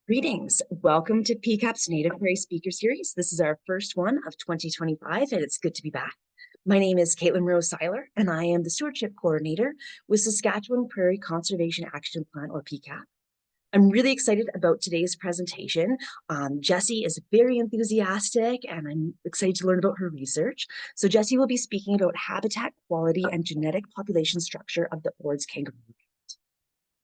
Greetings. Welcome to PCAP's Native Prairie Speaker Series. This is our first one of 2025, and it's good to be back. My name is Caitlin Rose Seiler, and I am the Stewardship Coordinator with Saskatchewan Prairie Conservation Action Plan, or PCAP. I'm really excited about today's presentation. Jessie is very enthusiastic, and I'm excited to learn about her research. So Jessie will be speaking about habitat quality and genetic population structure of the Ord's kangaroo.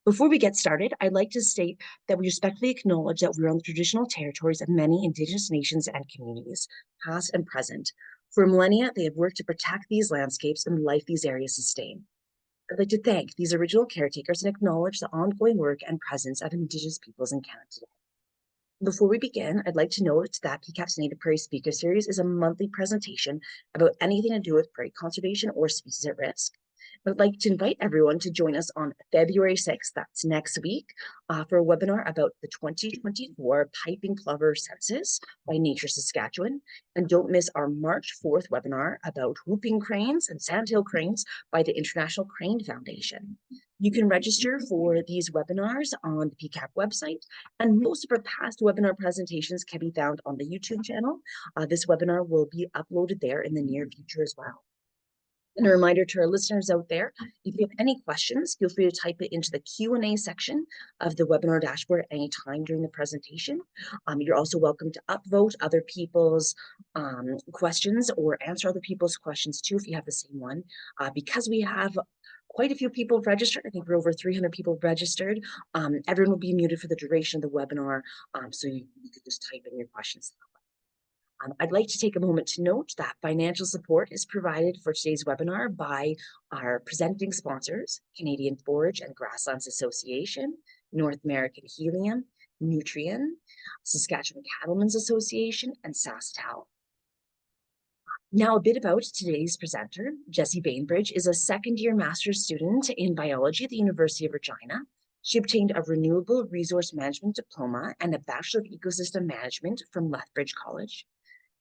Before we get started, I'd like to state that we respectfully acknowledge that we're on the traditional territories of many Indigenous nations and communities, past and present. For millennia, they have worked to protect these landscapes and the life these areas sustain. I'd like to thank these original caretakers and acknowledge the ongoing work and presence of Indigenous peoples in Canada today. Before we begin, I'd like to note that PCAP's Native Prairie Speaker Series is a monthly presentation about anything to do with prairie conservation or species at risk. I'd like to invite everyone to join us on February 6th, that's next week, for a webinar about the 2024 Piping Plover Census by Nature Saskatchewan. And don't miss our March 4th webinar about whooping cranes and sandhill cranes by the International Crane Foundation. You can register for these webinars on the PCAP website, and most of our past webinar presentations can be found on the YouTube channel. This webinar will be uploaded there in the near future as well. And a reminder to our listeners out there, if you have any questions, feel free to type it into the Q&A section of the webinar dashboard at any time during the presentation. You're also welcome to upvote other people's questions or answer other people's questions too if you have the same one. Because we have quite a few people registered, I think we're over 300 people registered, everyone will be muted for the duration of the webinar, so you could just type in your questions. I'd like to take a moment to note that financial support is provided for today's webinar by our presenting sponsors, Canadian Forage and Grasslands Association, North American Helium, Nutrien, Saskatchewan Cattlemen's Association, and SaskTel. Now a bit about today's presenter. Jessie Bainbridge is a second-year master's student in biology at the University of Regina. She obtained a Renewable Resource Management diploma and a Bachelor of Ecosystem Management from Lethbridge College.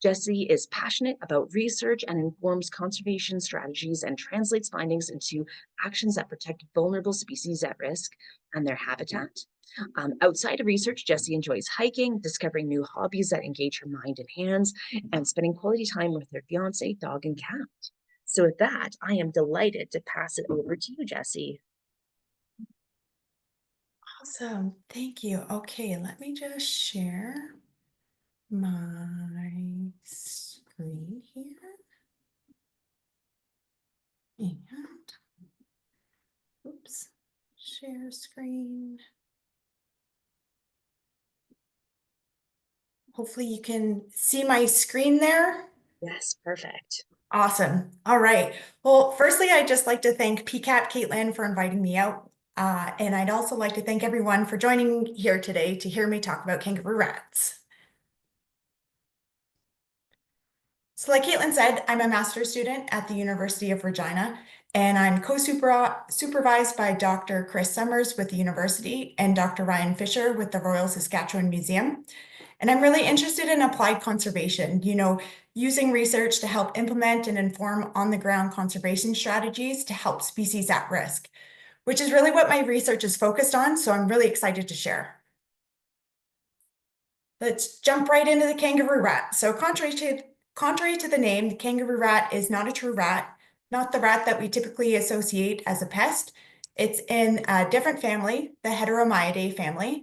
Jessie is passionate about research and informs conservation strategies and translates findings into actions that protect vulnerable species at risk and their habitat. Outside of research, Jessie enjoys hiking, discovering new hobbies that engage her mind and hands, and spending quality time with her fiancé, dog, and cat. So with that, I am delighted to pass it over to you, Jessie. Awesome. Thank you. Okay, let me just share my screen here. And oops, share screen. Hopefully you can see my screen there. Yes, perfect. Awesome. All right. Well, firstly, I'd just like to thank PCAP Caitlin for inviting me out. And I'd also like to thank everyone for joining here today to hear me talk about kangaroo rats. So like Caitlin said, I'm a master's student at the University of Regina, and I'm co-supervised by Dr. Chris Summers with the university and Dr. Ryan Fisher with the Royal Saskatchewan Museum. And I'm really interested in applied conservation, using research to help implement and inform on-the-ground conservation strategies to help species at risk, which is really what my research is focused on, so I'm really excited to share. Let's jump right into the kangaroo rat. So contrary to the name, the kangaroo rat is not a true rat, not the rat that we typically associate as a pest. It's in a different family, the Heteromyidae family.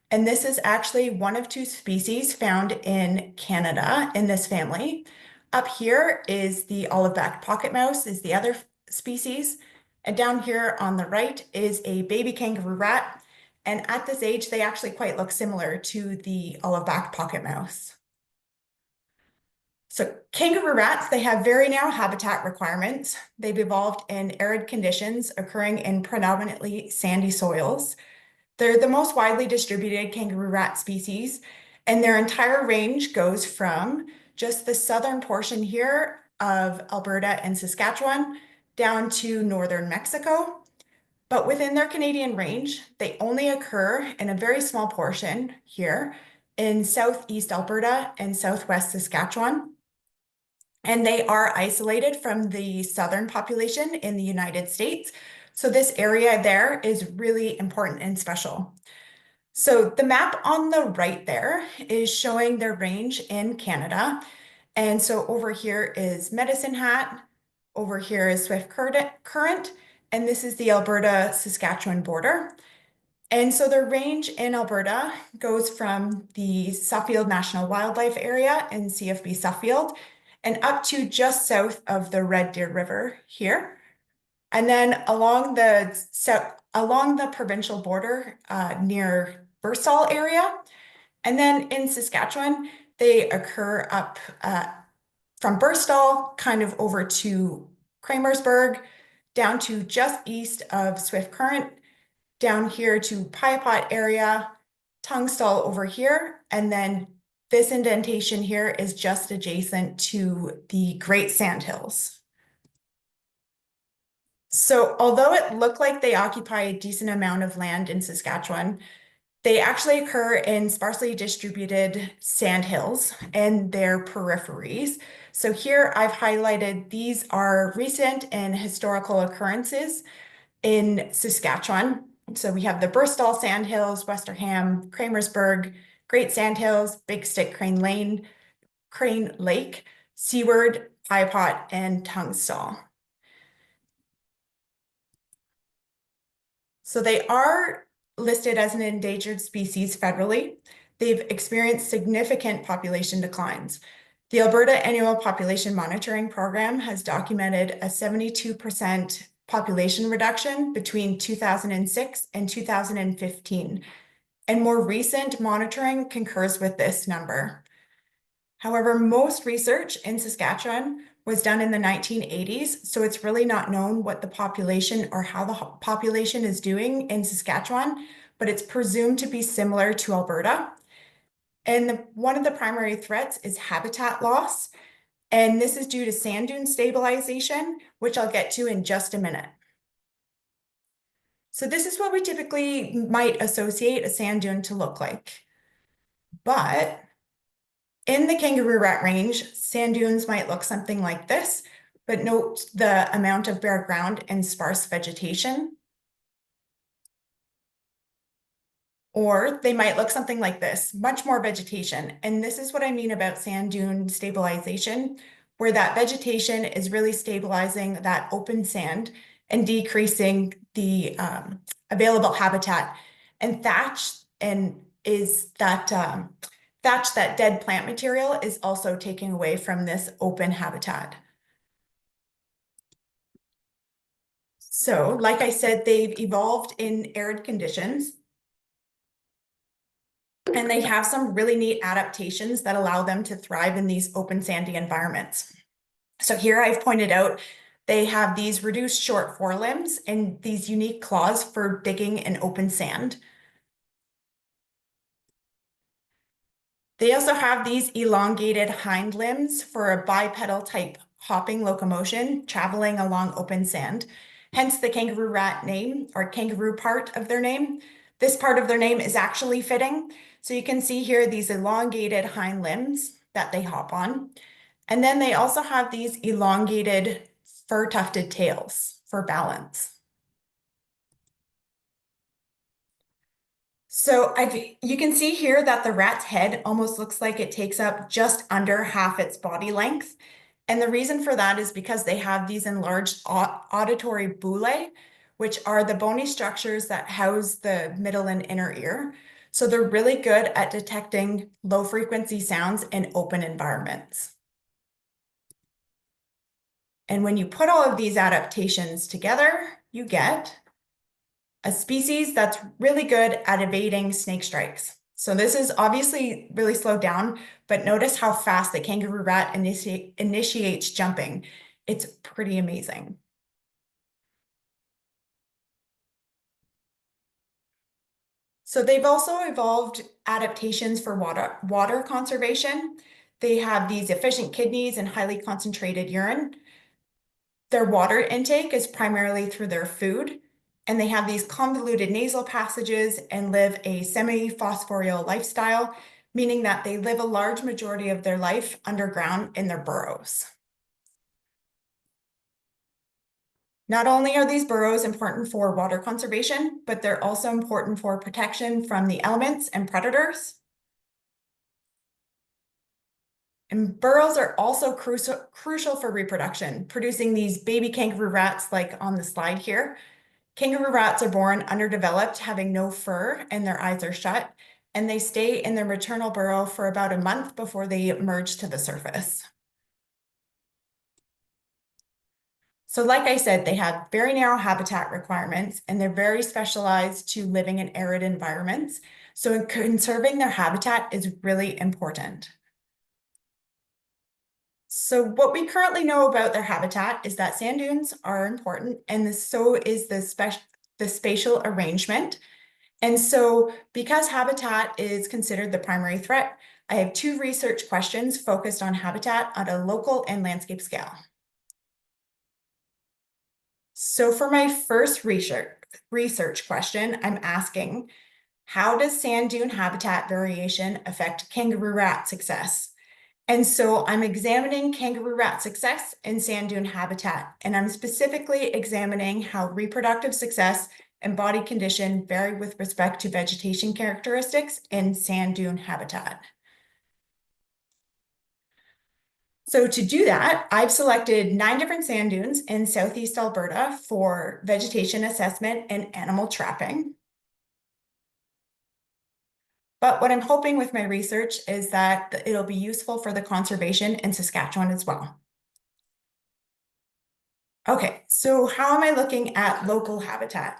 And this is actually one of two species found in Canada in this family. Up here is the olive-backed pocket mouse, is the other species. And down here on the right is a baby kangaroo rat. And at this age, they actually quite look similar to the olive-backed pocket mouse. So kangaroo rats, they have very narrow habitat requirements. They've evolved in arid conditions occurring in predominantly sandy soils. They're the most widely distributed kangaroo rat species, and their entire range goes from just the southern portion here of Alberta and Saskatchewan down to northern Mexico. But within their Canadian range, they only occur in a very small portion here in southeast Alberta and southwest Saskatchewan. And they are isolated from the southern population in the United States. So this area there is really important and special. So the map on the right there is showing their range in Canada. And so over here is Medicine Hat, over here is Swift Current, and this is the Alberta-Saskatchewan border. And so their range in Alberta goes from the Suffield National Wildlife Area in CFB Suffield and up to just south of the Red Deer River here. And then along the provincial border near Burstall area. And then in Saskatchewan, they occur up from Burstall kind of over to Kramersburg, down to just east of Swift Current, down here to Piapot area, Tungstall over here, and then this indentation here is just adjacent to the Great Sandhills. So although it looked like they occupy a decent amount of land in Saskatchewan, they actually occur in sparsely distributed sandhills and their peripheries. So here I've highlighted these are recent and historical occurrences in Saskatchewan. So we have the Burstall Sandhills, Westerham, Kramersburg, Great Sandhills, Big Stick Crane Lake, Seward, Piapot, and Tungstall. So they are listed as an endangered species federally. They've experienced significant population declines. The Alberta Annual Population Monitoring Program has documented a 72% population reduction between 2006 and 2015, and more recent monitoring concurs with this number. However, most research in Saskatchewan was done in the 1980s, so it's really not known what the population or how the population is doing in Saskatchewan, but it's presumed to be similar to Alberta. And one of the primary threats is habitat loss, and this is due to sand dune stabilization, which I'll get to in just a minute. So this is what we typically might associate a sand dune to look like. But in the kangaroo rat range, sand dunes might look something like this, but note the amount of bare ground and sparse vegetation. Or they might look something like this, much more vegetation. And this is what I mean about sand dune stabilization, where that vegetation is really stabilizing that open sand and decreasing the available habitat. And thatch that dead plant material is also taking away from this open habitat. So, like I said, they've evolved in arid conditions. And they have some really neat adaptations that allow them to thrive in these open sandy environments. So here I've pointed out they have these reduced short forelimbs and these unique claws for digging in open sand. They also have these elongated hind limbs for a bipedal type hopping locomotion traveling along open sand, hence the kangaroo rat name or kangaroo part of their name. This part of their name is actually fitting. So you can see here these elongated hind limbs that they hop on. And then they also have these elongated fur tufted tails for balance. So you can see here that the rat's head almost looks like it takes up just under half its body length. And the reason for that is because they have these enlarged auditory bullae, which are the bony structures that house the middle and inner ear. So they're really good at detecting low frequency sounds in open environments. And when you put all of these adaptations together, you get a species that's really good at evading snake strikes. So this is obviously really slowed down, but notice how fast the kangaroo rat initiates jumping. It's pretty amazing. So they've also evolved adaptations for water conservation. They have these efficient kidneys and highly concentrated urine. Their water intake is primarily through their food, and they have these convoluted nasal passages and live a semi-phosphorial lifestyle, meaning that they live a large majority of their life underground in their burrows. Not only are these burrows important for water conservation, but they're also important for protection from the elements and predators. And burrows are also crucial for reproduction, producing these baby kangaroo rats like on the slide here. Kangaroo rats are born underdeveloped, having no fur, and their eyes are shut, and they stay in their maternal burrow for about a month before they emerge to the surface. So like I said, they have very narrow habitat requirements, and they're very specialized to living in arid environments. So conserving their habitat is really important. So what we currently know about their habitat is that sand dunes are important, and so is the spatial arrangement. And so because habitat is considered the primary threat, I have 2 research questions focused on habitat on a local and landscape scale. So for my first research question, I'm asking, how does sand dune habitat variation affect kangaroo rat success? And so I'm examining kangaroo rat success in sand dune habitat, and I'm specifically examining how reproductive success and body condition vary with respect to vegetation characteristics in sand dune habitat. So to do that, I've selected 9 different sand dunes in Southeast Alberta for vegetation assessment and animal trapping. But what I'm hoping with my research is that it'll be useful for the conservation in Saskatchewan as well. Okay, so how am I looking at local habitat?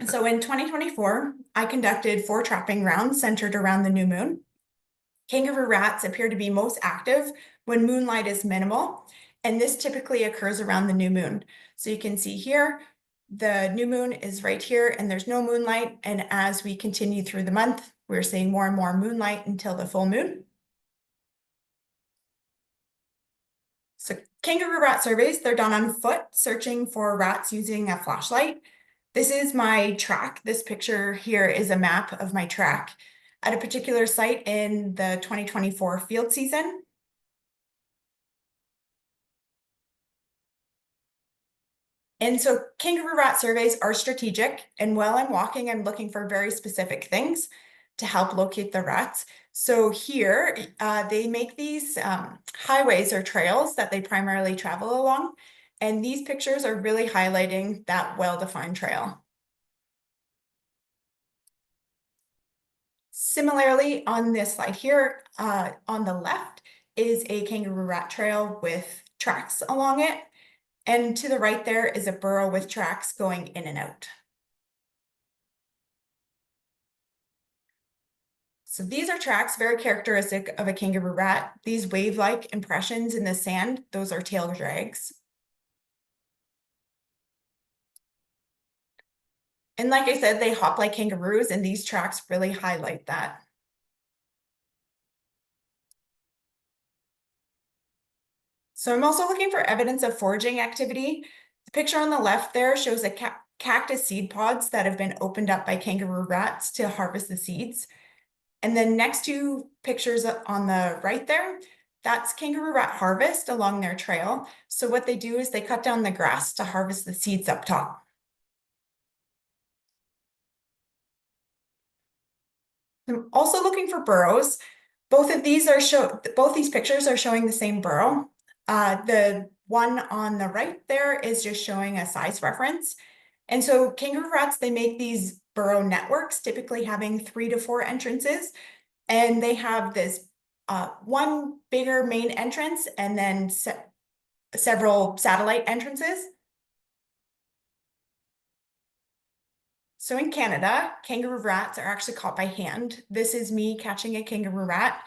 So in 2024, I conducted 4 trapping rounds centered around the new moon. Kangaroo rats appear to be most active when moonlight is minimal, and this typically occurs around the new moon. So you can see here, the new moon is right here and there's no moonlight. And as we continue through the month, we're seeing more and more moonlight until the full moon. So kangaroo rat surveys, they're done on foot, searching for rats using a flashlight. This is my track. This picture here is a map of my track at a particular site in the 2024 field season. And so kangaroo rat surveys are strategic, and while I'm walking, I'm looking for very specific things to help locate the rats. So here, they make these highways or trails that they primarily travel along, and these pictures are really highlighting that well-defined trail. Similarly, on this slide here, on the left is a kangaroo rat trail with tracks along it. And to the right there is a burrow with tracks going in and out. So these are tracks very characteristic of a kangaroo rat. These wave-like impressions in the sand, those are tail drags. And like I said, they hop like kangaroos, and these tracks really highlight that. So I'm also looking for evidence of foraging activity. The picture on the left there shows a cactus seed pods that have been opened up by kangaroo rats to harvest the seeds. And then next 2 pictures on the right there, that's kangaroo rat harvest along their trail. So what they do is they cut down the grass to harvest the seeds up top. I'm also looking for burrows. Both these pictures are showing the same burrow. The one on the right there is just showing a size reference. And so kangaroo rats, they make these burrow networks, typically having 3 to 4 entrances. And they have this one bigger main entrance and then several satellite entrances. So in Canada, kangaroo rats are actually caught by hand. This is me catching a kangaroo rat.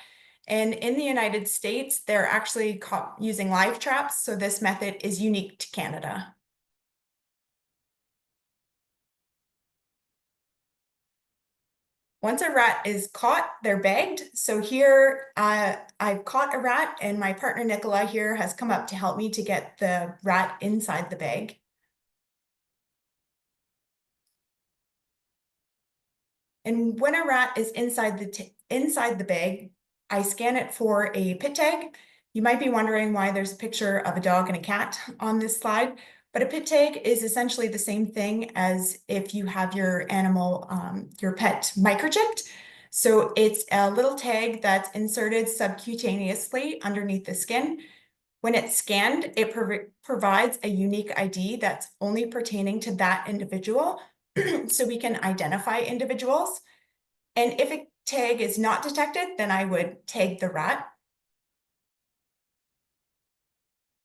And in the United States, they're actually caught using live traps. So this method is unique to Canada. Once a rat is caught, they're bagged. So here, I've caught a rat, and my partner Nicola here has come up to help me to get the rat inside the bag. And when a rat is inside the bag, I scan it for a pit tag, You might be wondering why there's a picture of a dog and a cat on this slide, but a pit tag is essentially the same thing as if you have your animal, your pet microchipped. So it's a little tag that's inserted subcutaneously underneath the skin. When it's scanned, it provides a unique ID that's only pertaining to that individual, so we can identify individuals. And if a tag is not detected, then I would tag the rat.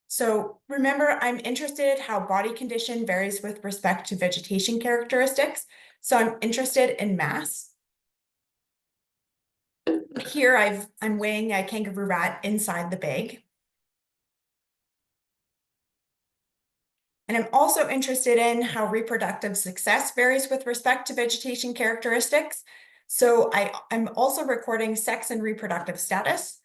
So remember, I'm interested how body condition varies with respect to vegetation characteristics. So I'm interested in mass. Here I'm weighing a kangaroo rat inside the bag. And I'm also interested in how reproductive success varies with respect to vegetation characteristics. So I'm also recording sex and reproductive status.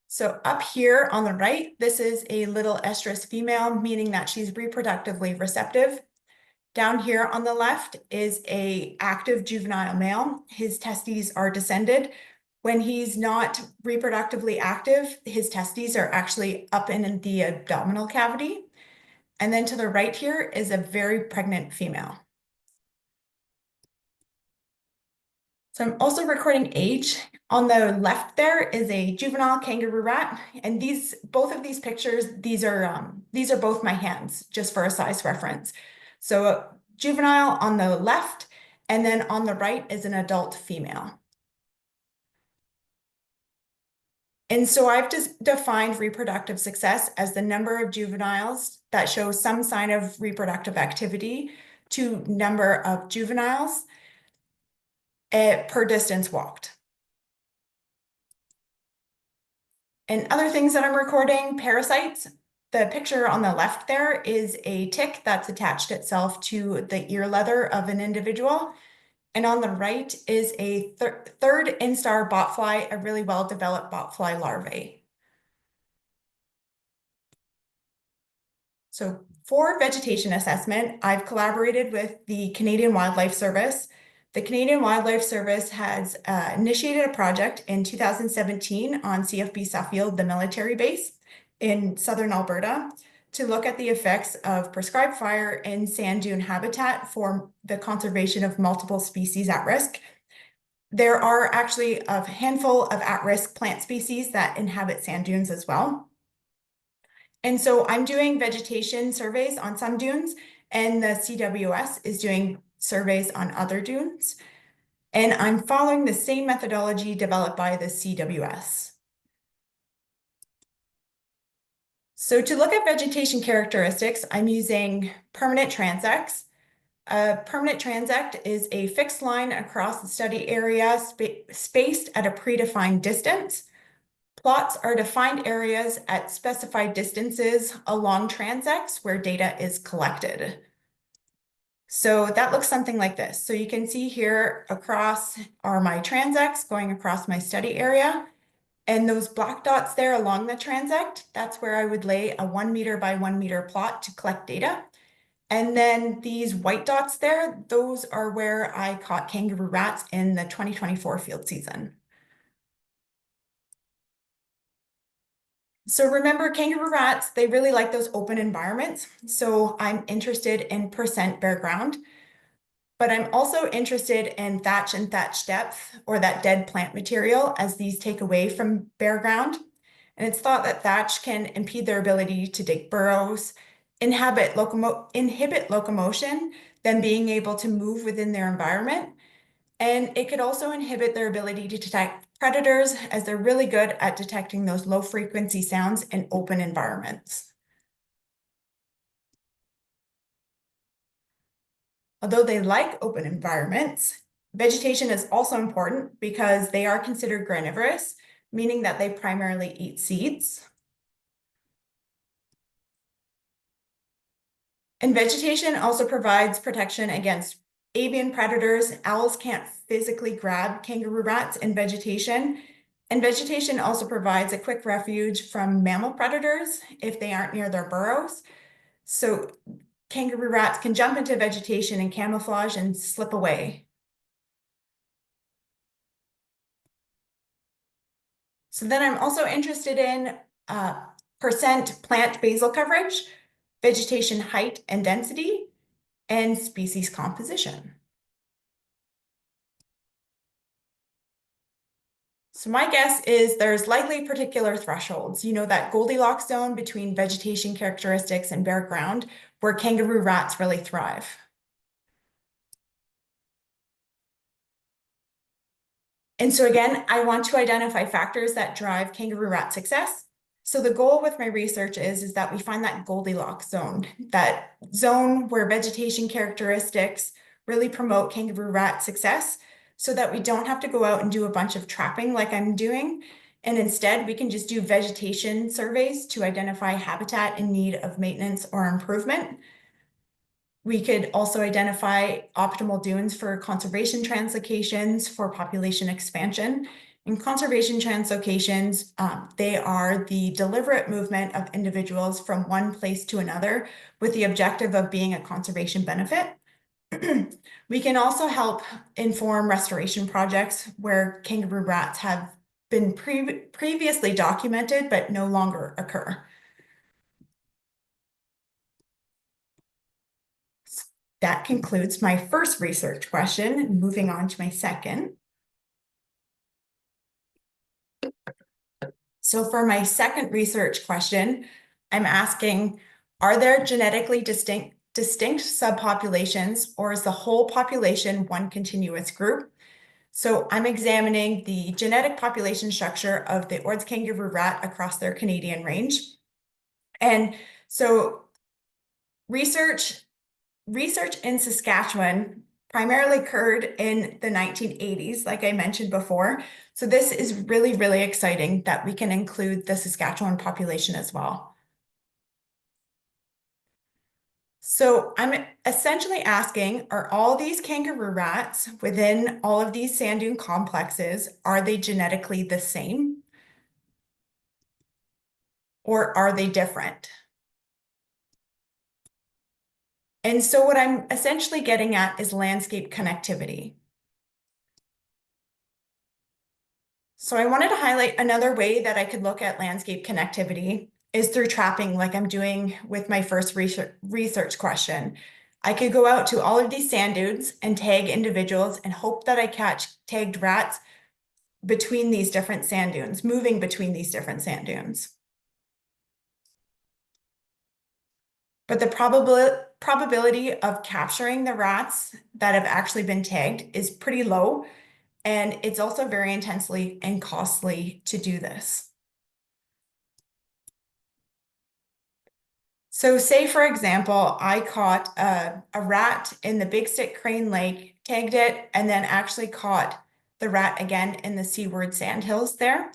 So up here on the right, this is a little estrus female, meaning that she's reproductively receptive. Down here on the left is an active juvenile male. His testes are descended. When he's not reproductively active, his testes are actually up in the abdominal cavity. And then to the right here is a very pregnant female. So I'm also recording age. On the left there is a juvenile kangaroo rat, and both of these pictures, these are both my hands, just for a size reference. So juvenile on the left, and then on the right is an adult female. And so I've just defined reproductive success as the number of juveniles that show some sign of reproductive activity to number of juveniles per distance walked. And other things that I'm recording, parasites. The picture on the left there is a tick that's attached itself to the ear leather of an individual. And on the right is a third instar botfly, a really well-developed botfly larvae. So for vegetation assessment, I've collaborated with the Canadian Wildlife Service. The Canadian Wildlife Service has initiated a project in 2017 on CFB Suffield, the military base in southern Alberta, to look at the effects of prescribed fire in sand dune habitat for the conservation of multiple species at risk. There are actually a handful of at-risk plant species that inhabit sand dunes as well. And so I'm doing vegetation surveys on some dunes, and the CWS is doing surveys on other dunes. And I'm following the same methodology developed by the CWS. So to look at vegetation characteristics, I'm using permanent transects. A permanent transect is a fixed line across the study area spaced at a predefined distance. Plots are defined areas at specified distances along transects where data is collected. So that looks something like this. So you can see here across are my transects going across my study area. And those black dots there along the transect, that's where I would lay a 1 meter by 1 meter plot to collect data. And then these white dots there, those are where I caught kangaroo rats in the 2024 field season. So remember, kangaroo rats, they really like those open environments. So I'm interested in percent bare ground, but I'm also interested in thatch and thatch depth, or that dead plant material, as these take away from bare ground. And it's thought that thatch can impede their ability to dig burrows, inhibit locomotion, then being able to move within their environment. And it could also inhibit their ability to detect predators, as they're really good at detecting those low frequency sounds in open environments. Although they like open environments, vegetation is also important because they are considered granivorous, meaning that they primarily eat seeds. And vegetation also provides protection against avian predators. Owls can't physically grab kangaroo rats in vegetation. And vegetation also provides a quick refuge from mammal predators if they aren't near their burrows. So kangaroo rats can jump into vegetation and camouflage and slip away. So then I'm also interested in percent plant basal coverage, vegetation height and density, and species composition. So my guess is there's likely particular thresholds, that Goldilocks zone between vegetation characteristics and bare ground, where kangaroo rats really thrive. And so again, I want to identify factors that drive kangaroo rat success. So the goal with my research is that we find that Goldilocks zone, that zone where vegetation characteristics really promote kangaroo rat success, so that we don't have to go out and do a bunch of trapping like I'm doing. And instead, we can just do vegetation surveys to identify habitat in need of maintenance or improvement. We could also identify optimal dunes for conservation translocations for population expansion. In conservation translocations, they are the deliberate movement of individuals from one place to another with the objective of being a conservation benefit. We can also help inform restoration projects where kangaroo rats have been previously documented but no longer occur. That concludes my first research question. Moving on to my second. So for my second research question, I'm asking, are there genetically distinct subpopulations, or is the whole population one continuous group? So I'm examining the genetic population structure of the Ord's kangaroo rat across their Canadian range. And so research in Saskatchewan primarily occurred in the 1980s, like I mentioned before. So this is really, really exciting that we can include the Saskatchewan population as well. So I'm essentially asking, are all these kangaroo rats within all of these sand dune complexes, are they genetically the same? Or are they different? And so what I'm essentially getting at is landscape connectivity. So I wanted to highlight another way that I could look at landscape connectivity is through trapping, like I'm doing with my first research question. I could go out to all of these sand dunes and tag individuals and hope that I catch tagged rats between these different sand dunes, moving between these different sand dunes. But the probability of capturing the rats that have actually been tagged is pretty low, and it's also very intensely and costly to do this. So say, for example, I caught a rat in the Big Stick Crane Lake, tagged it, and then actually caught the rat again in the seaward sandhills there.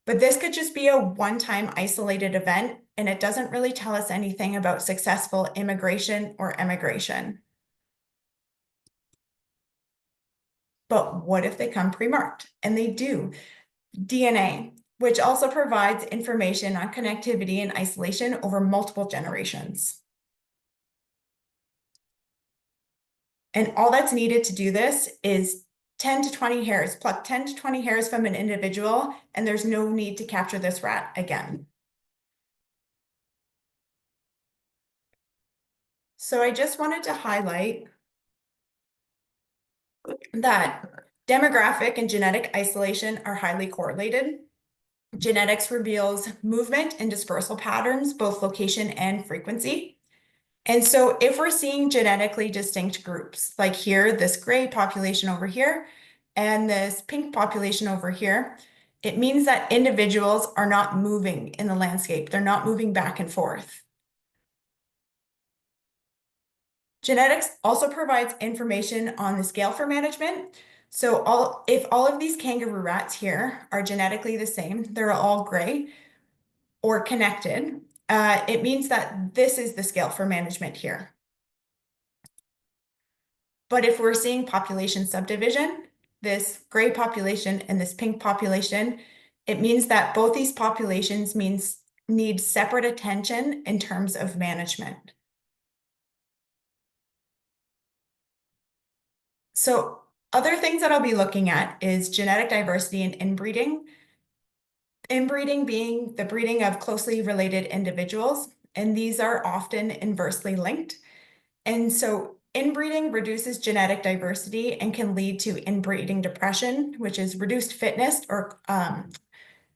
But this could just be a one-time isolated event, and it doesn't really tell us anything about successful immigration or emigration. But what if they come pre-marked? And they do. DNA, which also provides information on connectivity and isolation over multiple generations. And all that's needed to do this is 10 to 20 hairs, pluck 10 to 20 hairs from an individual, and there's no need to capture this rat again. So I just wanted to highlight that demographic and genetic isolation are highly correlated. Genetics reveals movement and dispersal patterns, both location and frequency. And so if we're seeing genetically distinct groups, like here, this gray population over here, and this pink population over here, it means that individuals are not moving in the landscape. They're not moving back and forth. Genetics also provides information on the scale for management. So if all of these kangaroo rats here are genetically the same, they're all gray or connected, it means that this is the scale for management here. But if we're seeing population subdivision, this gray population and this pink population, it means that both these populations need separate attention in terms of management. So other things that I'll be looking at is genetic diversity and inbreeding. Inbreeding being the breeding of closely related individuals, and these are often inversely linked. And so inbreeding reduces genetic diversity and can lead to inbreeding depression, which is reduced fitness or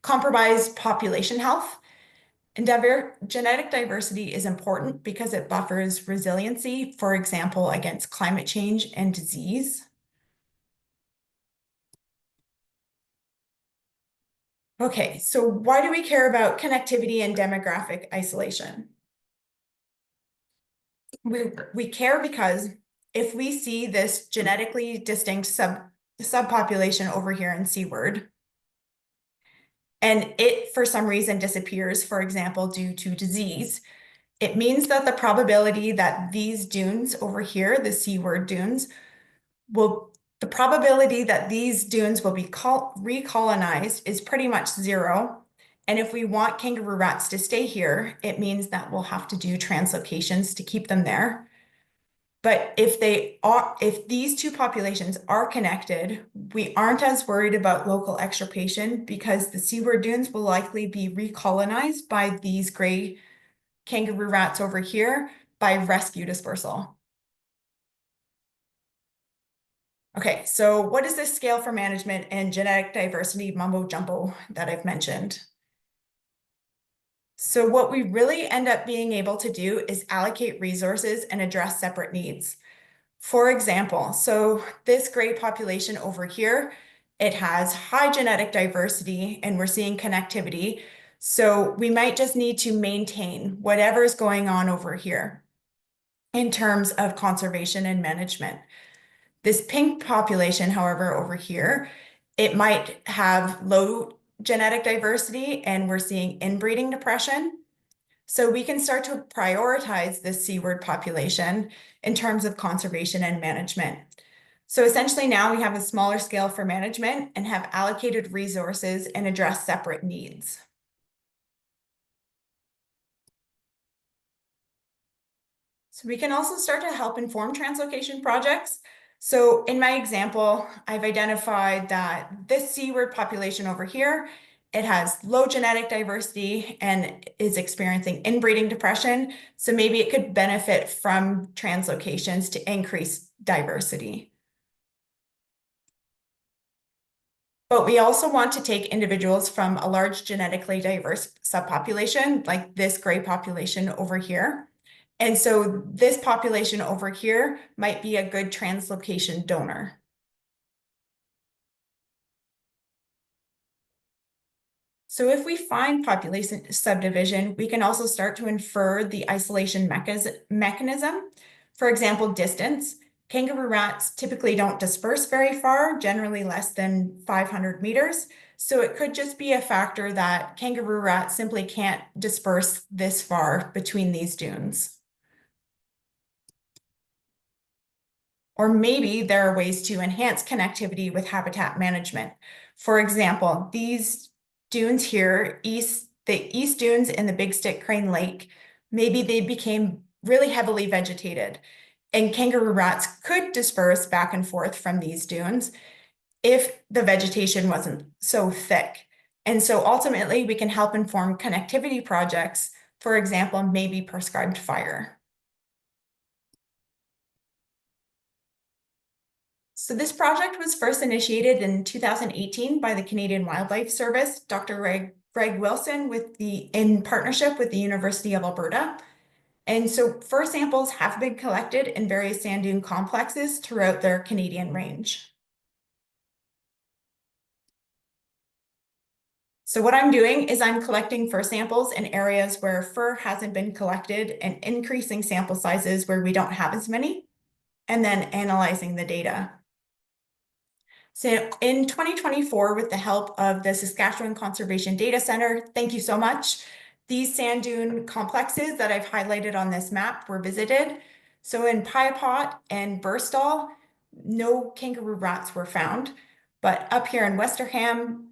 compromised population health. And genetic diversity is important because it buffers resiliency, for example, against climate change and disease. Okay, so why do we care about connectivity and demographic isolation? We care because if we see this genetically distinct subpopulation over here in Seaward, and it for some reason disappears, for example, due to disease, it means that the probability that these dunes over here, the Seaward dunes, the probability that these dunes will be recolonized is pretty much zero. And if we want kangaroo rats to stay here, it means that we'll have to do translocations to keep them there. But if these two populations are connected, we aren't as worried about local extirpation because the seaward dunes will likely be recolonized by these gray kangaroo rats over here by rescue dispersal. Okay, so what is this scale for management and genetic diversity mumbo jumbo that I've mentioned? So what we really end up being able to do is allocate resources and address separate needs. For example, so this gray population over here, it has high genetic diversity and we're seeing connectivity. So we might just need to maintain whatever's going on over here in terms of conservation and management. This pink population, however, over here, it might have low genetic diversity and we're seeing inbreeding depression. So we can start to prioritize this seaward population in terms of conservation and management. So essentially now we have a smaller scale for management and have allocated resources and address separate needs. So we can also start to help inform translocation projects. So in my example, I've identified that this seaward population over here, it has low genetic diversity and is experiencing inbreeding depression. So maybe it could benefit from translocations to increase diversity. But we also want to take individuals from a large genetically diverse subpopulation, like this gray population over here. And so this population over here might be a good translocation donor. So if we find population subdivision, we can also start to infer the isolation mechanism. For example, distance. Kangaroo rats typically don't disperse very far, generally less than 500 meters. So it could just be a factor that kangaroo rats simply can't disperse this far between these dunes. Or maybe there are ways to enhance connectivity with habitat management. For example, these dunes here, the east dunes in the Big Stick Crane Lake, maybe they became really heavily vegetated and kangaroo rats could disperse back and forth from these dunes if the vegetation wasn't so thick. And so ultimately we can help inform connectivity projects, for example, maybe prescribed fire. So this project was first initiated in 2018 by the Canadian Wildlife Service, Dr. Greg Wilson in partnership with the University of Alberta. And so fur samples have been collected in various sand dune complexes throughout their Canadian range. So what I'm doing is I'm collecting fur samples in areas where fur hasn't been collected and increasing sample sizes where we don't have as many, and then analyzing the data. So in 2024, with the help of the Saskatchewan Conservation Data Center, thank you so much. These sand dune complexes that I've highlighted on this map were visited. So in Piapot and Burstall, no kangaroo rats were found, but up here in Westerham,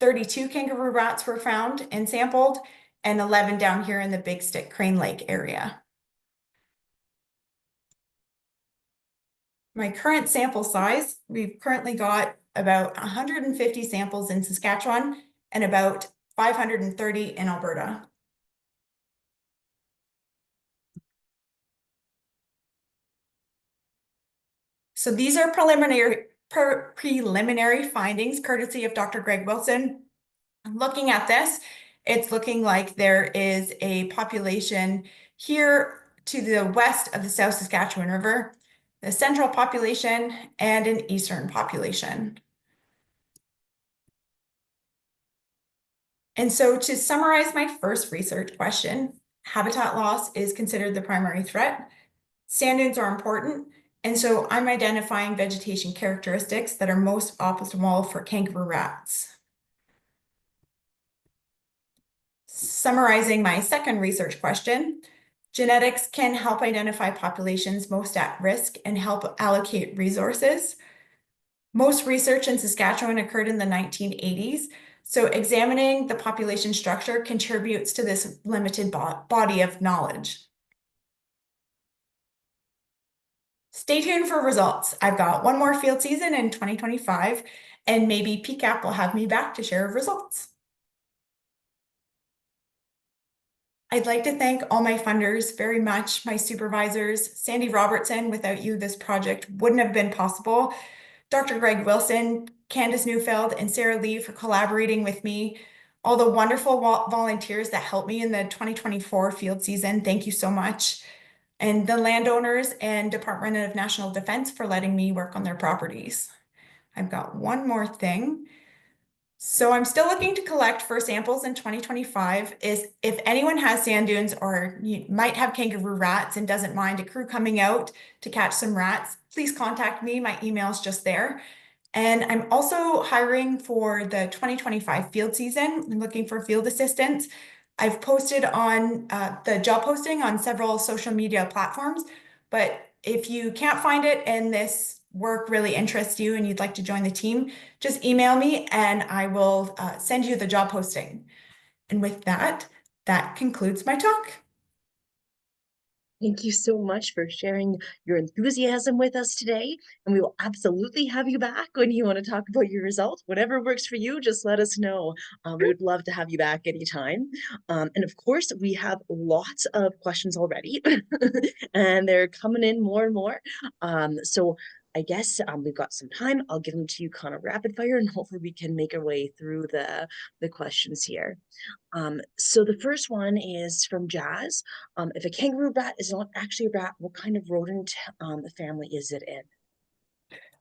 32 kangaroo rats were found and sampled, and 11 down here in the Big Stick Crane Lake area. My current sample size, we've currently got about 150 samples in Saskatchewan and about 530 in Alberta. So these are preliminary findings courtesy of Dr. Greg Wilson. Looking at this, it's looking like there is a population here to the west of the South Saskatchewan River, the central population, and an eastern population. And so to summarize my first research question, habitat loss is considered the primary threat. Sand dunes are important, and so I'm identifying vegetation characteristics that are most optimal for kangaroo rats. Summarizing my second research question, genetics can help identify populations most at risk and help allocate resources. Most research in Saskatchewan occurred in the 1980s, so examining the population structure contributes to this limited body of knowledge. Stay tuned for results. I've got one more field season in 2025, and maybe PCAP will have me back to share results. I'd like to thank all my funders very much, my supervisors, Sandy Robertson. Without you, this project wouldn't have been possible. Dr. Greg Wilson, Candace Neufeld, and Sarah Lee for collaborating with me. All the wonderful volunteers that helped me in the 2024 field season, thank you so much. And the landowners and Department of National Defense for letting me work on their properties. I've got one more thing. So I'm still looking to collect for samples in 2025. Is if anyone has sand dunes or you might have kangaroo rats and doesn't mind a crew coming out to catch some rats, please contact me. My email is just there. And I'm also hiring for the 2025 field season. I'm looking for field assistants. I've posted on the job posting on several social media platforms, but if you can't find it and this work really interests you and you'd like to join the team, just email me and I will send you the job posting. And with that, that concludes my talk. Thank you so much for sharing your enthusiasm with us today. And we will absolutely have you back when you want to talk about your results. Whatever works for you, just let us know. We would love to have you back anytime. And of course, we have lots of questions already, and they're coming in more and more. So I guess we've got some time. I'll give them to you kind of rapid fire, and hopefully we can make our way through the questions here. So the first one is from Jazz. If a kangaroo rat is not actually a rat, what kind of rodent family is it in?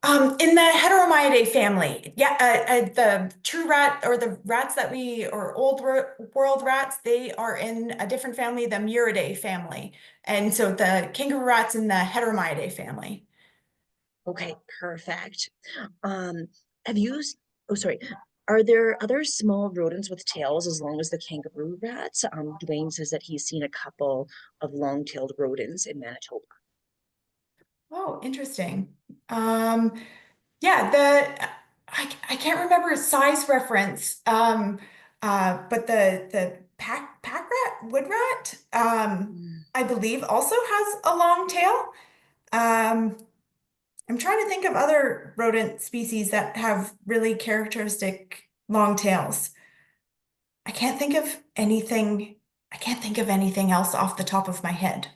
In the Heteromyidae family, yeah, the true rat or the rats that or old world rats, they are in a different family, the Muridae family. And so the kangaroo rats in the Heteromyidae family. Okay, perfect. Oh, sorry. Are there other small rodents with tails as long as the kangaroo rats? Dwayne says that he's seen a couple of long-tailed rodents in Manitoba. Oh, interesting. Yeah, I can't remember his size reference. But the pack rat, wood rat, I believe also has a long tail. I'm trying to think of other rodent species that have really characteristic long tails. I can't think of anything. I can't think of anything else off the top of my head.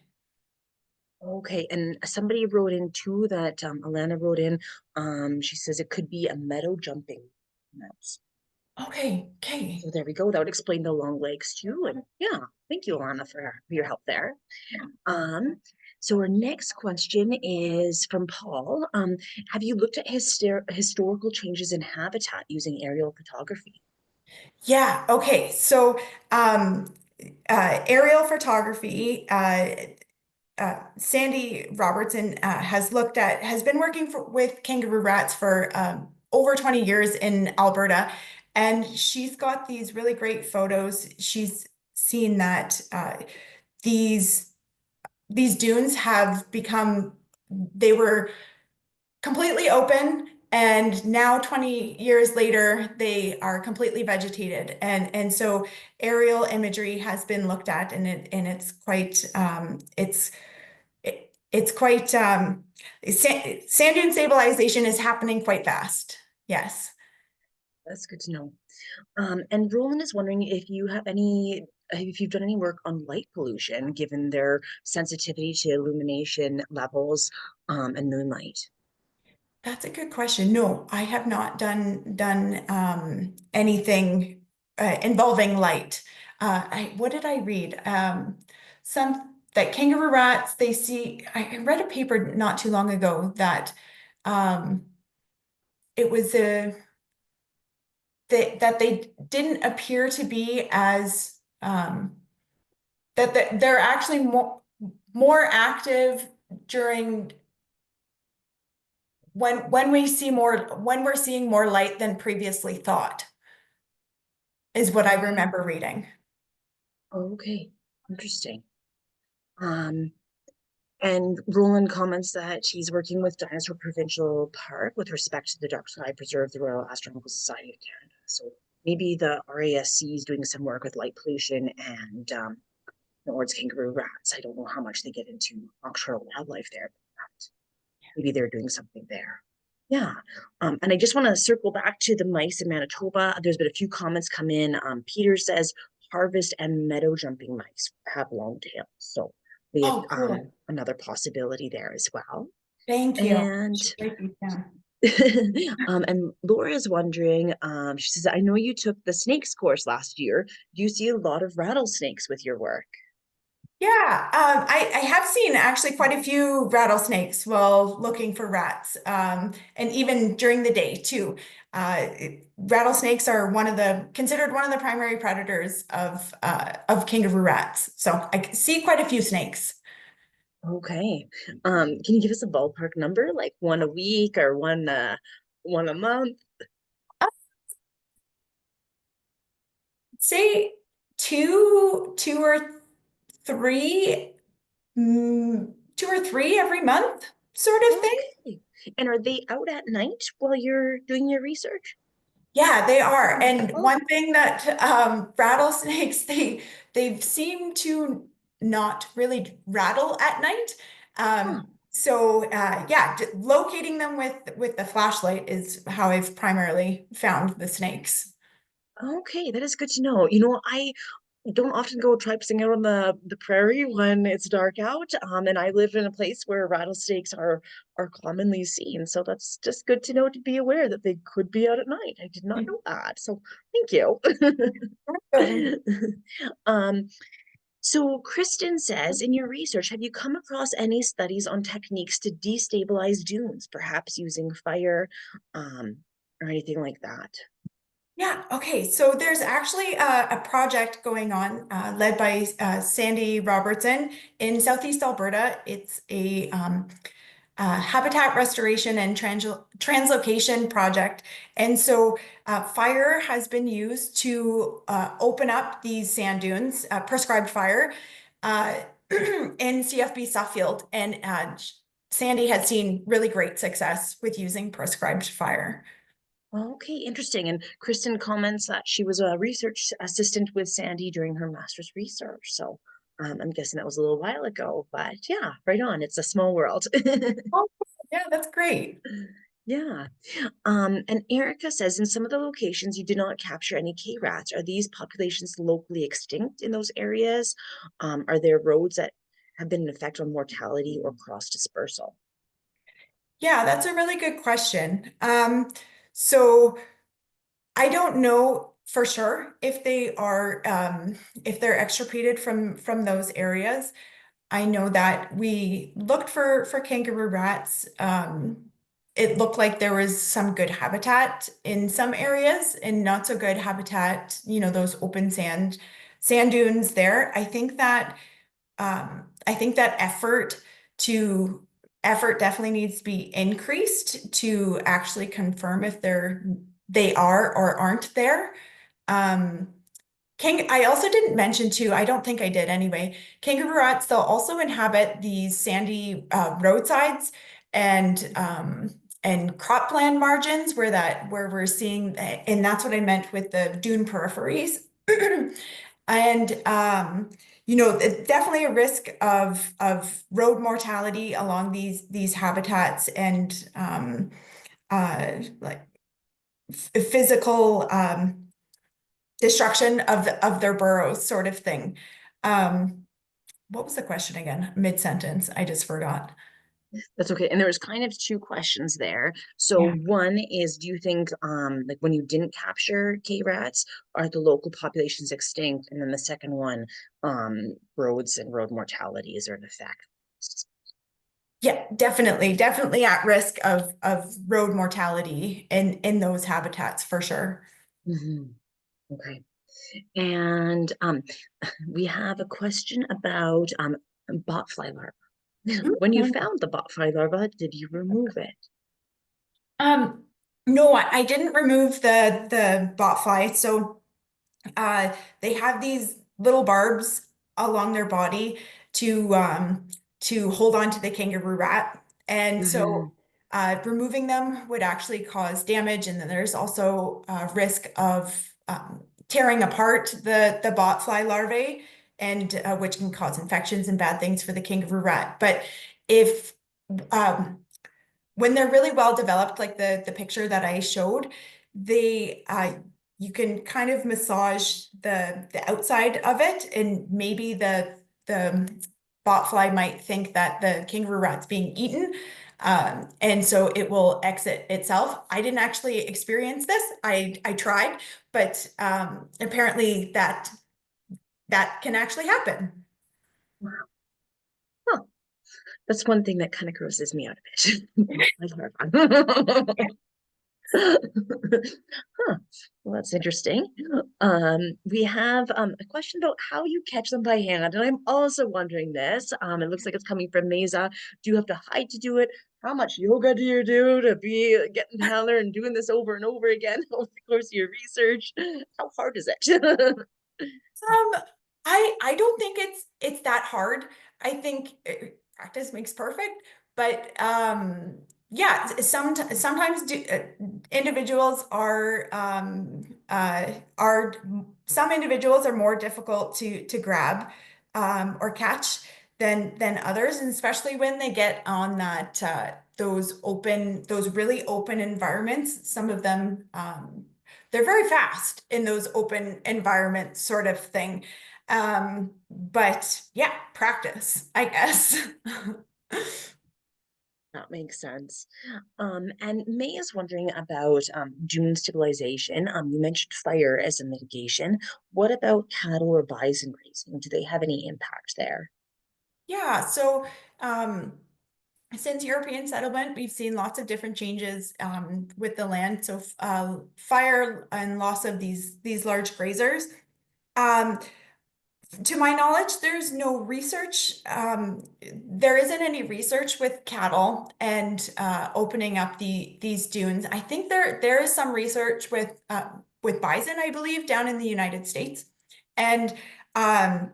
Okay, and somebody wrote in too that Alana wrote in. She says it could be a meadow jumping mouse. Okay, okay. So there we go. That would explain the long legs too. And yeah, thank you, Alana, for your help there. So our next question is from Paul. Have you looked at historical changes in habitat using aerial photography? Yeah, okay. So aerial photography, Sandy Robertson has been working with kangaroo rats for over 20 years in Alberta, and she's got these really great photos. She's seen that these dunes have they were completely open, and now 20 years later they are completely vegetated, and so aerial imagery has been looked at, and it's quite it's quite sand dune stabilization is happening quite fast. Yes. That's good to know. And Roland is wondering if you've done any work on light pollution, given their sensitivity to illumination levels, and moonlight. That's a good question. No, I have not done anything involving light. What did I read? Some that kangaroo rats, they see. I read a paper not too long ago that um, it was a that they didn't appear to be as that they're actually more active during when we're seeing more light than previously thought, is what I Okay. remember reading. Okay. Interesting. Um, and Roland comments that he's working with Dinosaur Provincial Park with respect to the dark sky preserve, the Royal Astronomical Society of Canada. So maybe the RASC is doing some work with light pollution and towards kangaroo rats. I don't know how much they get into nocturnal wildlife there, but maybe they're doing something there. Yeah. And I just want to circle back to the mice in Manitoba. There's been a few comments come in. Peter says harvest and meadow jumping mice have long tails. So we have Oh, cool. another possibility there as well. Thank you. And Should write these down. and Laura is wondering, she says, I know you took the snakes course last year. Do you see a lot of rattlesnakes with your work? Yeah, I have seen actually quite a few rattlesnakes while looking for rats, and even during the day too. Rattlesnakes are considered one of the primary predators of kangaroo rats. So I see quite a few snakes. Okay. Can you give us a ballpark number, like one a week or one a month? Say two or three, 2 or 3 every month, sort of thing. Okay. And are they out at night while you're doing your research? Yeah, they are. And Oh, one thing that rattlesnakes, they seem to not really rattle at night. huh. Yeah, locating them with the flashlight is how I've primarily found the snakes. Okay, that is good to know. You know, I don't often go traipsing out on the prairie when it's dark out. And I live in a place where rattlesnakes are commonly seen. So that's just good to know, to be aware that they could be out at night. I did not know that. So thank you. Um, Um, so Kristen says, in your research, have you come across any studies on techniques to destabilize dunes, perhaps using fire, or anything like that? Yeah, okay. So there's actually a project going on led by Sandy Robertson in Southeast Alberta. It's a habitat restoration and translocation project. And so fire has been used to open up these sand dunes, prescribed fire, uh, in CFB Suffield. And Sandy has seen really great success with using prescribed fire. Okay, interesting. And Kristen comments that she was a research assistant with Sandy during her master's research. So I'm guessing that was a little while ago, but yeah, right on. It's a small world. Oh, yeah, that's great. Yeah. And Erica says in some of the locations you did not capture any K rats. Are these populations locally extinct in those areas? Are there roads that have been an effect on mortality or cross dispersal? Yeah, that's a really good question. So I don't know for sure if they're extirpated from those areas. I know that we looked for kangaroo rats. It looked like there was some good habitat in some areas and not so good habitat, those open sand dunes there. I think that effort definitely needs to be increased to actually confirm if they are or aren't there. Um, I also didn't mention too, I don't think I did anyway, kangaroo rats, they'll also inhabit these sandy roadsides and cropland margins where we're seeing, and that's what I meant with the dune peripheries. And definitely a risk of road mortality along these habitats and like physical destruction of their burrows, sort of thing. What was the question again? Mid-sentence, I just forgot. That's okay. And there was kind of two questions there. So Yeah. one is, do you think like when you didn't capture K-rats, are the local populations extinct? And then the second one, roads and road mortality, is there an effect? Yeah, definitely at risk of road mortality in those habitats for sure. Mhm. Okay. And we have a question about botfly larvae. When you Mhm. found the botfly larva, did you remove it? Um, no, I didn't remove the botfly. So they have these little barbs along their body to hold on to the kangaroo rat. And so Hmm. removing them would actually cause damage. And then there's also a risk of tearing apart the botfly larvae, and which can cause infections and bad things for the kangaroo rat. But if um, when they're really well developed, like the picture that I showed, they you can kind of massage the outside of it, and maybe the botfly might think that the kangaroo rat's being eaten. And so it will exit itself. I didn't actually experience this. I tried, but apparently that can actually happen. Wow. Huh. That's one thing that kind of grosses me out a bit. Botfly larva. Huh. Well, that's interesting. We have a question about how you catch them by hand, and I'm also wondering this. It looks like it's coming from Mesa. Do you have to hide to do it? How much yoga do you do to be getting down there and doing this over and over again over the course of your research? How hard is it? Um, I don't think it's that hard. I think practice makes perfect, but yeah, sometimes individuals are some individuals are more difficult to grab or catch than others, and especially when they get on that those really open environments. Some of them they're very fast in those open environments, sort of thing. But yeah, practice, I guess. That makes sense. And May is wondering about dune stabilization. You mentioned fire as a mitigation. What about cattle or bison grazing? Do they have any impact there? Yeah, so um, since European settlement, we've seen lots of different changes with the land. So fire and loss of these large grazers. Um, to my knowledge, there's no research. There isn't any research with cattle and opening up these dunes. I think there is some research with bison, I believe, down in the United States, and um,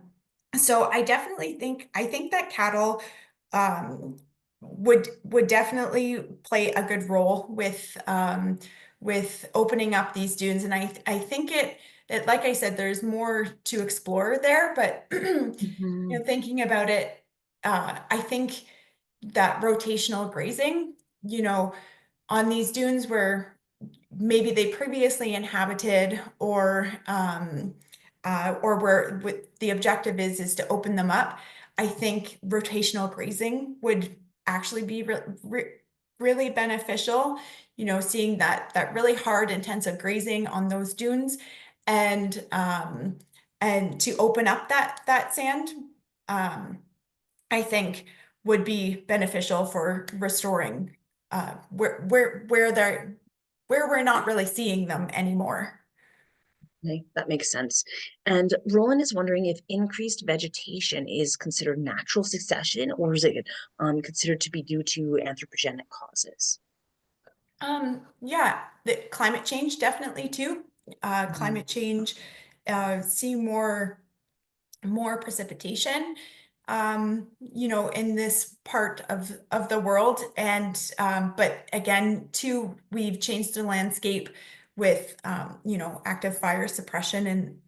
so I think that cattle um, would definitely play a good role with opening up these dunes, and I think like I said, there's more to explore there, but Mhm. thinking about it, I think that rotational grazing, on these dunes where maybe they previously inhabited, or where the objective is to open them up. I think rotational grazing would actually be really beneficial. Seeing that really hard, intensive grazing on those dunes, and to open up that sand, um, I think would be beneficial for restoring where we're not really seeing them anymore. Okay, that makes sense. And Roland is wondering if increased vegetation is considered natural succession or is it considered to be due to anthropogenic causes? Yeah, the climate change definitely too. Mhm. Climate change, seeing more precipitation, in this part of the world. And but again, too, we've changed the landscape with active fire suppression and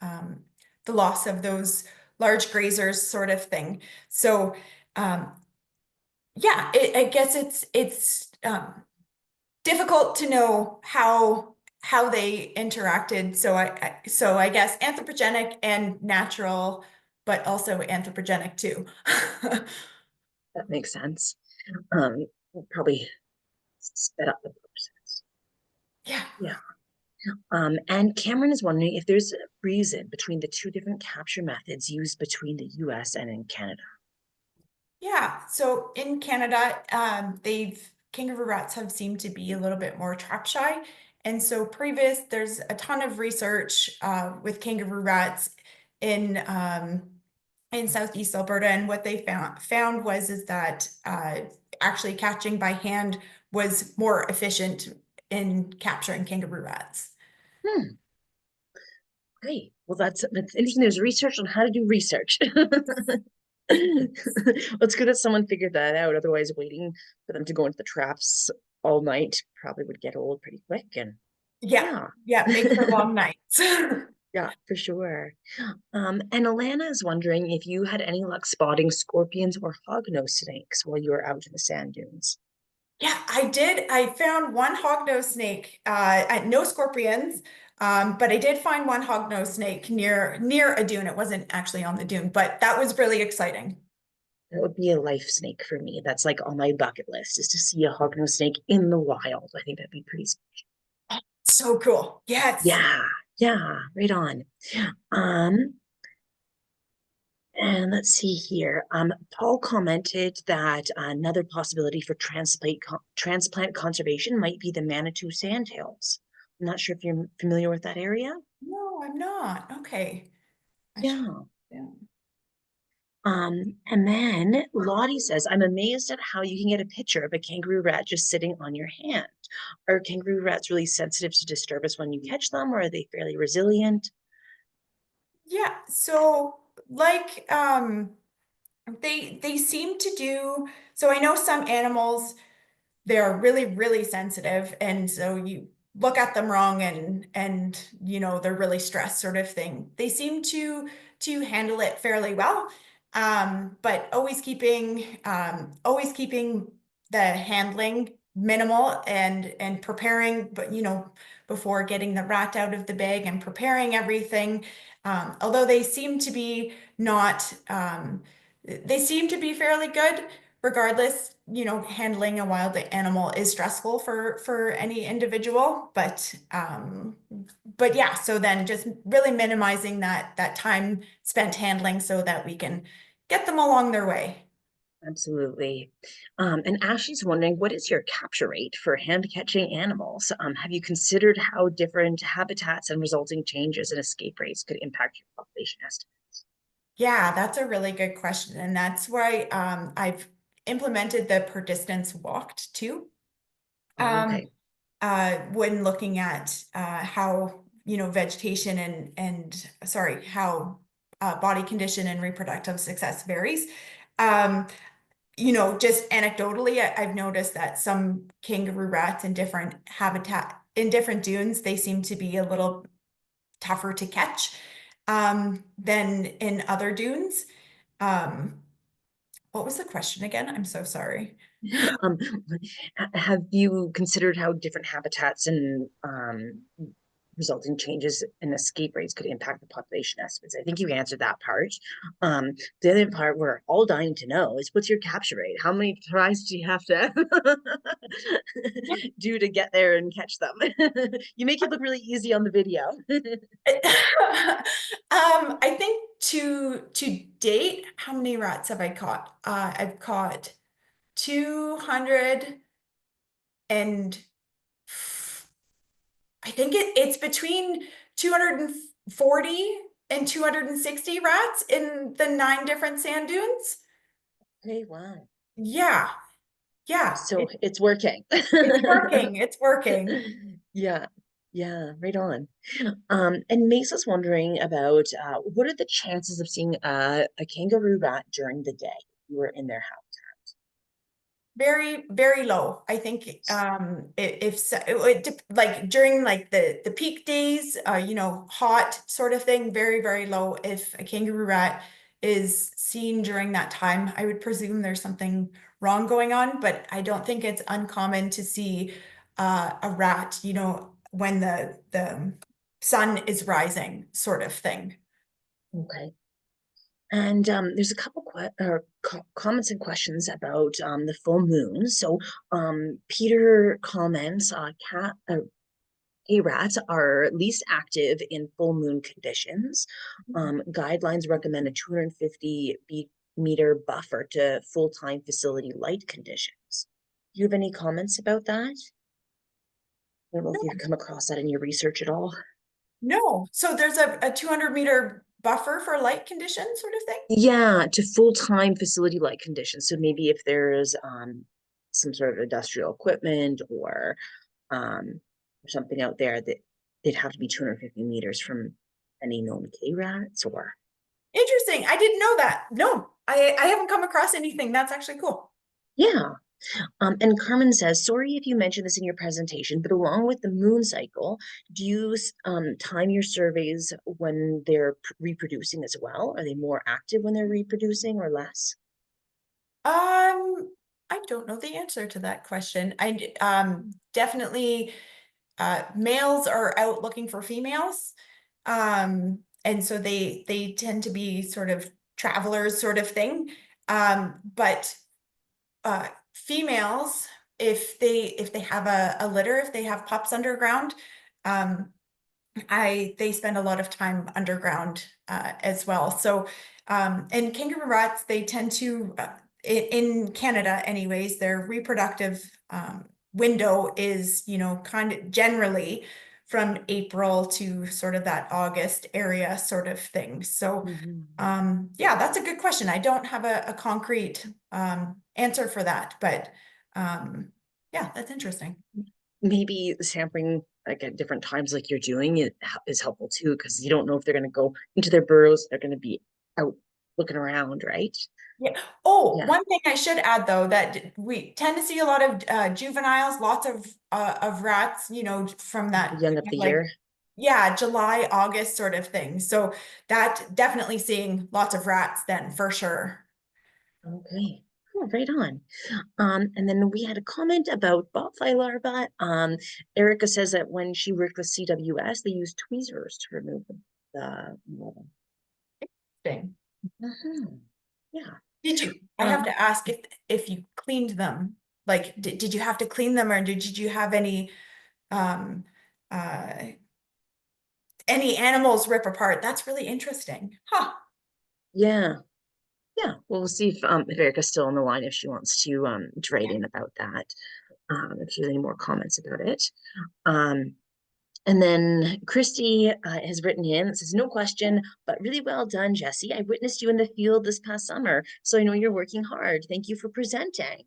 um, the loss of those large grazers, sort of thing. So um, yeah, I guess it's difficult to know how they interacted. So I guess anthropogenic and natural, but also anthropogenic too. That makes sense. Probably sped up the process. Yeah. Yeah. And Cameron is wondering if there's a reason between the two different capture methods used between the US and in Canada. Yeah, so in Canada, kangaroo rats have seemed to be a little bit more trap shy. And so there's a ton of research with kangaroo rats in in Southeast Alberta, and what they found was is that actually catching by hand was more efficient in capturing kangaroo rats. Hmm. Great. Well, that's interesting. There's research on how to do research. It's good that someone figured that out. Otherwise, waiting for them to go into the traps all night probably would get old pretty quick. And Yeah, yeah, yeah, make for long nights. yeah, for sure. And Alana is wondering if you had any luck spotting scorpions or hognose snakes while you were out in the sand dunes. Yeah, I did. I found one hognose snake, no scorpions, but I did find one hognose snake near a dune. It wasn't actually on the dune, but that was really exciting. That would be a life snake for me. That's like on my bucket list is to see a hognose snake in the wild. I think that'd be pretty. So cool. Yes. Yeah, yeah, right on. Um, and let's see here. Paul commented that another possibility for transplant conservation might be the Manitou sandhills. I'm not sure if you're familiar with that area. No, I'm not. Okay. I should. Yeah. Yeah. And then Lottie says, I'm amazed at how you can get a picture of a kangaroo rat just sitting on your hand. Are kangaroo rats really sensitive to disturbance when you catch them, or are they fairly resilient? Yeah. So like they seem to do so I know some animals they're really, really sensitive. And so you look at them wrong and they're really stressed sort of thing. They seem to handle it fairly well. But always keeping the handling minimal and preparing, but before getting the rat out of the bag and preparing everything. Although they seem to be not they seem to be fairly good regardless, handling a wild animal is stressful for any individual, but yeah, so then just really minimizing that time spent handling so that we can get them along their way. Absolutely. And Ashley's wondering, what is your capture rate for hand catching animals? Have you considered how different habitats and resulting changes in escape rates could impact your population estimate? Yeah, that's a really good question. And that's why I've implemented the per distance walked too. Oh, Um, okay. when looking at how vegetation and sorry how body condition and reproductive success varies. Um, just anecdotally, I've noticed that some kangaroo rats in different habitat in different dunes, they seem to be a little tougher to catch than in other dunes. Um, what was the question again? I'm so sorry. Um, have you considered how different habitats and resulting changes in escape rates could impact the population estimates? I think you answered that part. The other part we're all dying to know is what's your capture rate? How many tries do you have to do to get there and catch them? You make it look really easy on the video. I think to date, how many rats have I caught? I've caught 200 and I think it's between 240 and 260 rats in the 9 different sand dunes. Hey, wow. Yeah, yeah, So it's working. it's working. It's working. Yeah, yeah, right on. And Mesa's wondering about what are the chances of seeing a kangaroo rat during the day? You were in their house. Very, very low. I think if so, like during like the peak days, hot sort of thing, very, very low. If a kangaroo rat is seen during that time, I would presume there's something wrong going on, but I don't think it's uncommon to see a rat, when the sun is rising, sort of thing. Okay. And there's a couple comments and questions about the full moon. So Peter comments, rats are least active in full moon conditions. Guidelines recommend a 250 meter buffer to full-time facility light conditions. Do you have any comments about that? I don't know if you've come across that in your research at all. No, so there's a 200-meter buffer for light conditions, sort of thing? Yeah, to full-time facility light conditions. So maybe if there's some sort of industrial equipment or something out there, that they'd have to be 250 meters from any known K-rats or Interesting. I didn't know that. No, I haven't come across anything. That's actually cool. yeah. And Carmen says, sorry if you mentioned this in your presentation, but along with the moon cycle, do you time your surveys when they're reproducing as well? Are they more active when they're reproducing or less? I don't know the answer to that question. I definitely males are out looking for females. And so they tend to be sort of travelers, sort of thing. But females, if they have a litter, if they have pups underground, they spend a lot of time underground as well. So and kangaroo rats, they tend to in Canada anyways, their reproductive window is, kind of generally from April to sort of that August area sort of thing. So yeah, that's a good question. I don't have a concrete answer for that, but yeah, that's interesting. Maybe sampling like at different times like you're doing it is helpful too, because you don't know if they're going to go into their burrows, they're going to be out looking around, right? Yeah. Oh, Yeah, one thing I should add though, that we tend to see a lot of juveniles, lots of rats, from that young up the like, year. yeah, July, August sort of thing. So that definitely seeing lots of rats then for sure. Okay, cool, right on. And then we had a comment about botfly larvae. Erica says that when she worked with CWS, they used tweezers to remove the larvae. Thing. Yeah. I have to ask if you cleaned them. Like, did you have to clean them, or did you have um uh any animals rip apart? That's really interesting. Huh. Yeah. Yeah. Well, we'll see if Erica's still on the line, if she wants to write in about that. If she has any more comments about it. Um, and then Christy has written in and says, no question, but really well done, Jessie. I witnessed you in the field this past summer, so I know you're working hard. Thank you for presenting.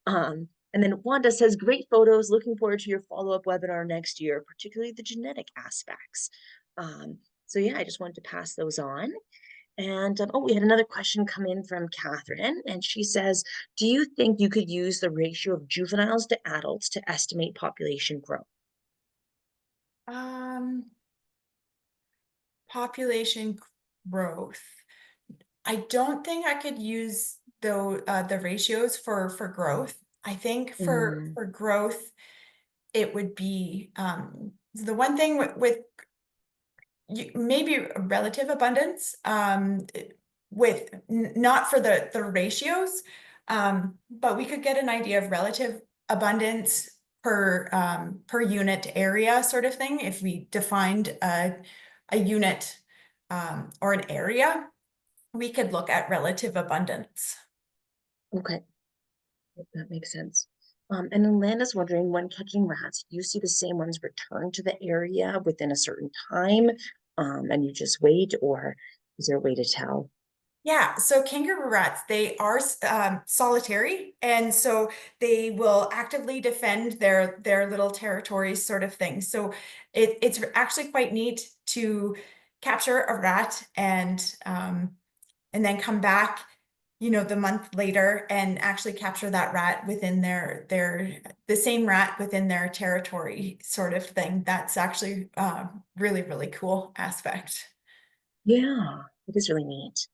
And then Wanda says, great photos. Looking forward to your follow-up webinar next year, particularly the genetic aspects. So yeah, I just wanted to pass those on. And oh, we had another question come in from Catherine, and she says, do you think you could use the ratio of juveniles to adults to estimate population growth? Um, Population growth. I don't think I could use the ratios for growth. I think for growth, it would be the one thing with maybe relative abundance, with not for the ratios, but we could get an idea of relative abundance per unit area sort of thing if we defined a unit or an area. We could look at relative abundance. Okay, that makes sense. And then Landa's wondering, when catching rats, do you see the same ones return to the area within a certain time, and you just wait, or is there a way to tell? Yeah, so kangaroo rats, they are solitary, and so they will actively defend their little territories sort of thing. So it's actually quite neat to capture a rat and then come back, the month later and actually capture that rat within the same rat within their territory sort of thing. That's actually really, really cool aspect. Yeah, it is really neat.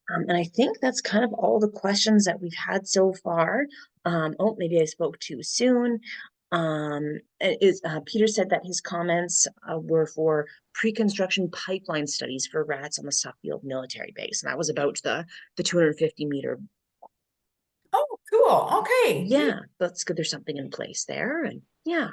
And I think that's kind of all the questions that we've had so far. Oh, maybe I spoke too soon. Peter said that his comments were for pre-construction pipeline studies for rats on the Suffield military base, and that was about the 250-meter. Oh, cool. Okay. Yeah, that's good. There's something in place there, and yeah.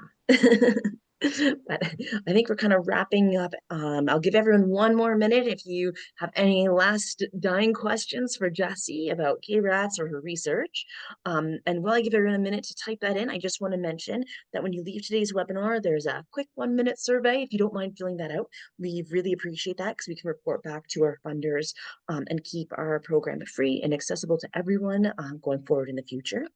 But I think we're kind of wrapping up. I'll give everyone one more minute if you have any last dying questions for Jessie about K-RATs or her research. And while I give everyone a minute to type that in, I just want to mention that when you leave today's webinar, there's a quick 1-minute survey. If you don't mind filling that out, we really appreciate that because we can report back to our funders and keep our program free and accessible to everyone going forward in the future.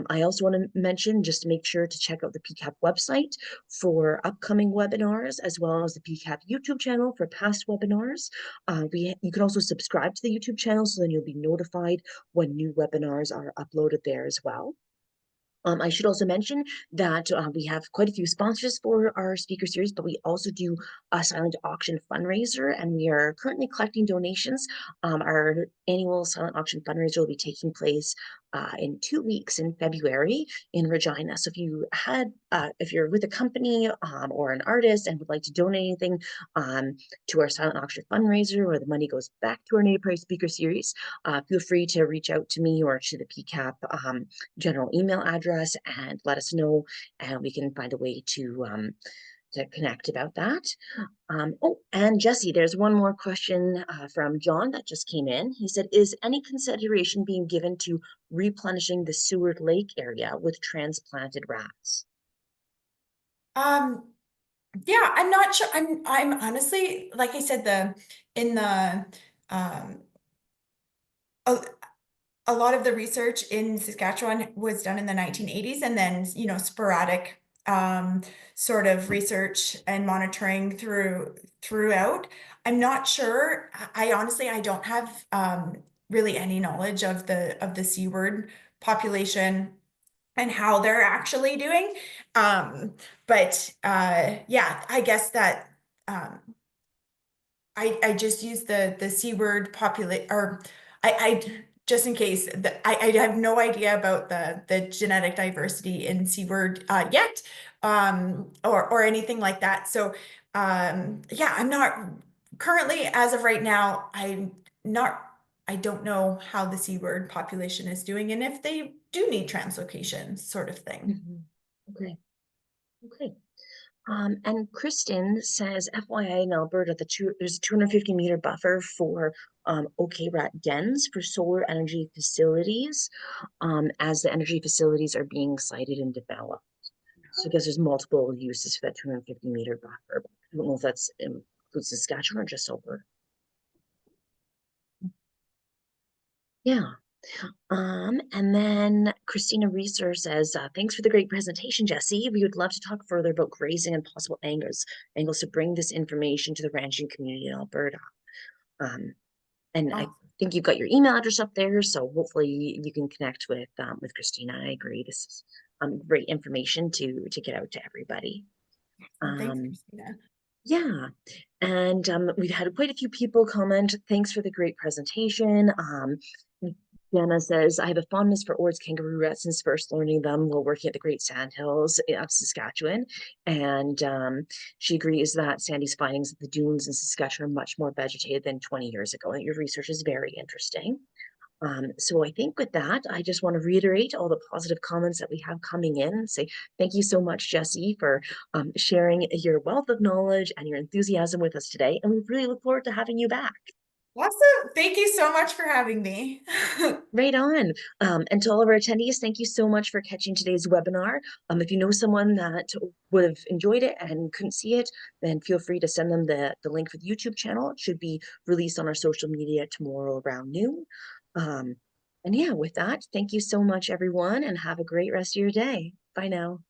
I also want to mention just to make sure to check out the PCAP website for upcoming webinars, as well as the PCAP YouTube channel for past webinars. You can also subscribe to the YouTube channel so then you'll be notified when new webinars are uploaded there as well. I should also mention that we have quite a few sponsors for our speaker series, but we also do a silent auction fundraiser, and we are currently collecting donations. Our annual silent auction fundraiser will be taking place in 2 weeks in February in Regina. So if you're with a company or an artist and would like to donate anything to our silent auction fundraiser, where the money goes back to our Native Prairie Speaker Series, feel free to reach out to me or to the PCAP general email address and let us know, and we can find a way to connect about that. Oh, and Jessie, there's one more question from John that just came in. He said, is any consideration being given to replenishing the Seward Lake area with transplanted rats? Yeah, I'm not sure. I'm honestly, like I said, um, a, a lot of the research in Saskatchewan was done in the 1980s, and then, sporadic sort of research and monitoring throughout. I'm not sure. I honestly, I don't have really any knowledge of the seaward population and how they're actually doing. But yeah, I guess that I just use the seaward populate, or I just in case that I have no idea about the genetic diversity in seaward yet, or anything like that. So yeah, I'm not currently, as of right now, I don't know how the seaward population is doing and if they do need translocation, sort of thing. Okay. Okay. And Kristen says, FYI, in Alberta, there's a 250-meter buffer for OK rat dens for solar energy facilities, as the energy facilities are being sited and developed. So I guess there's multiple uses for that 250-meter buffer. I don't know if that's includes Saskatchewan or just Alberta. Yeah. And then Christina Reeser says, thanks for the great presentation, Jessie. We would love to talk further about grazing and possible angles to bring this information to the ranching community in Alberta. And I think you've got your email address up there, so hopefully you can connect with Christina. I agree. This is great information to get out to everybody. Thanks, Christina. Yeah, and we've had quite a few people comment. Thanks for the great presentation. Jana says, I have a fondness for Ord's kangaroo rats since first learning them while working at the Great Sandhills of Saskatchewan. And she agrees that Sandy's findings of the dunes in Saskatchewan are much more vegetated than 20 years ago. And your research is very interesting. So I think with that, I just want to reiterate all the positive comments that we have coming in and say thank you so much, Jessie, for sharing your wealth of knowledge and your enthusiasm with us today. And we really look forward to having you back. Awesome. Thank you so much for having me. Right on. And to all of our attendees, thank you so much for catching today's webinar. If you know someone that would have enjoyed it and couldn't see it, then feel free to send them the link for the YouTube channel. It should be released on our social media tomorrow around noon. And yeah, with that, thank you so much, everyone, and have a great rest of your day. Bye now.